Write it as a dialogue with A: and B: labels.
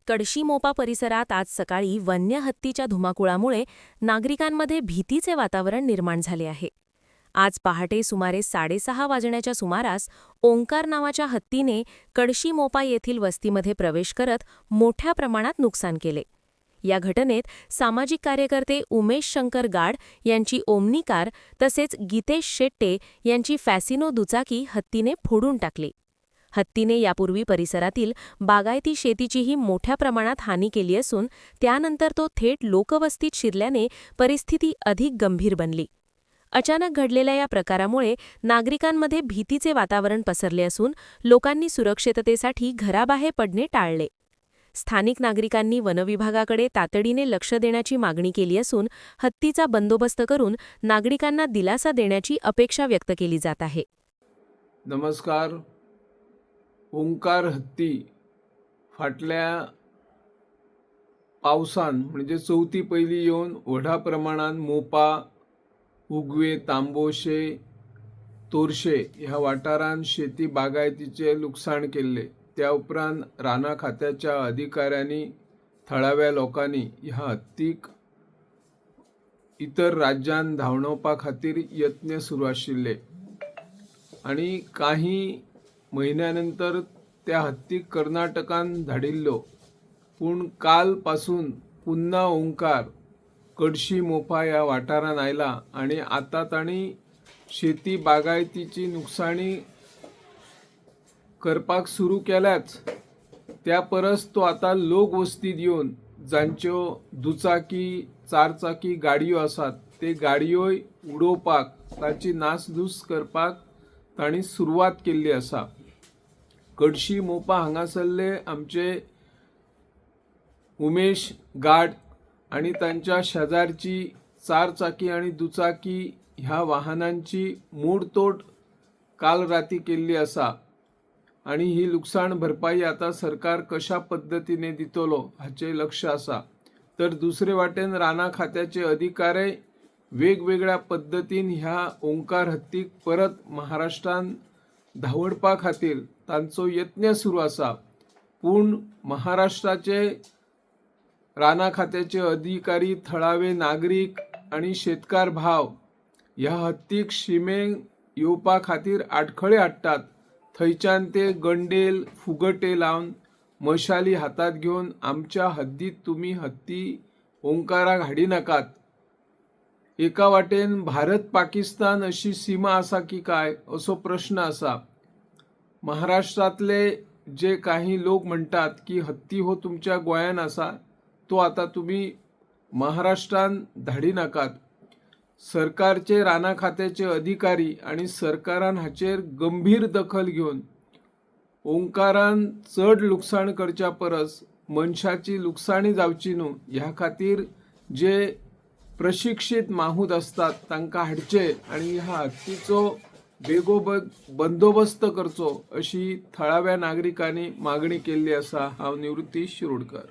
A: कडशी-मोपा परिसरात आज सकाळी वन्य हत्तीच्या धुमाकूळामुळे नागरिकांमध्ये भीतीचे वातावरण निर्माण झाले आहे. आज पहाटे सुमारे 6:30 वाजण्याच्या सुमारास ओंकार नावाच्या हत्तीने कडशी-मोपा येथील वस्तीमध्ये प्रवेश करत मोठ्या प्रमाणात नुकसान केले. या घटनेत सामाजिक कार्यकर्ते उमेश शंकर गाड यांची ओमनी कार तसेच गीतेश शेट्टे यांची फॅसिनो दुचाकी हत्तीने फोडून टाकली. हत्तीने यापूर्वी परिसरातील बागायती शेतीचीही मोठ्या प्रमाणात हानी केली असून त्यानंतर तो थेट लोकवस्तीत शिरल्याने परिस्थिती अधिक गंभीर बनली. अचानक घडलेल्या या प्रकारामुळे नागरिकांमध्ये भीतीचे वातावरण पसरले असून लोकांनी सुरक्षिततेसाठी घराबाहेर पडणे टाळले. स्थानिक नागरिकांनी वनविभागाकडे तातडीने लक्ष देण्याची मागणी केली असून हत्तीचा बंदोबस्त करून नागरिकांना दिलासा देण्याची अपेक्षा व्यक्त केली जात आहे.
B: नमस्कार. ओंकार हत्ती फाटल्या पावसान म्हणजे चौथी पहिली येऊन व्हडा प्रमाणात मोपा, उगवे, तांबोशे, तोरशे ह्या वाठारांत शेती बागायतीचे लुकसाण केले. त्या उपरांत राना खात्याच्या अधिकाऱ्यांनी थळाव्या लोकांनी ह्या हत्तीक इतर राज्यांत धांवणोवपा खातीर यत्न सुरू आशिल्ले आणि काही महिन्यानंतर त्या हत्तीक कर्नाटकान धाडिल्लो. पूण काल पासून पुन्हा ओंकार कडशी-मोपा ह्या वाठारांत आयला आणि आता तांणी शेती बागायतीची नुकसाणी करपाक सुरू केल्याच. त्या परस तो आता लोक वस्तीत येवन जांच्यो दुचाकी, चारचाकी गाडयो आसात ते गाडयोय उडोवपाक, ताची नासधूस करपाक तांणी सुरवात केल्ली आसा. कडशी-मोपा हांगासरले आमचे उमेश गाड आणि तांच्या शेजारची चारचाकी आणि दुचाकी ह्या वाहनांची मोडतोड काल राती केल्ली आसा आणि ही लुकसाण भरपाई आता सरकार कशा पद्धतीने दितलो हाचे लक्ष आसा. तर दुसरे वाटेन राना खात्याचे अधिकारी वेगवेगळ्या पद्धतीन ह्या ओंकार हत्तीक परत महाराष्ट्रान धांवडपा खातीर तांचो यत्न सुरू आसा. पूण महाराष्ट्राचे राना खात्याचे अधिकारी, थळावे नागरिक आणि शेतकार भाव ह्या हत्तीक शिमेक येवपा खातीर आडखळे हाडटात. थंयच्यान ते गंडेल, फुगटे लावन मशाली हातात घेवन आमच्या हद्दीत तुम्ही हत्ती ओंकाराक हाडी नाकात. एका वाटेन भारत पाकिस्तान अशी सीमा आसा की काय असो प्रश्न आसा. महाराष्ट्रातले जे काही लोक म्हणतात की हत्ती हो तुमच्या गोंयान आसा, तो आता तुम्ही महाराष्ट्रान धाडी नाकात. सरकारचे राना खात्याचे अधिकारी आणि सरकारान हाचेर गंभीर दखल घेवन ओंकारान चड लुकसाण करच्या परस मनशाची लुकसाणी जावची न्हू ह्या खातीर जे प्रशिक्षित माहूत असतात तांकां हाडचे आणि ह्या हत्तीचो बेगोबेग बंदोबस्त करचो अशी थळाव्या नागरिकांनी मागणी केल्ली आसा. हांव निवृत्ती शिरोडकर.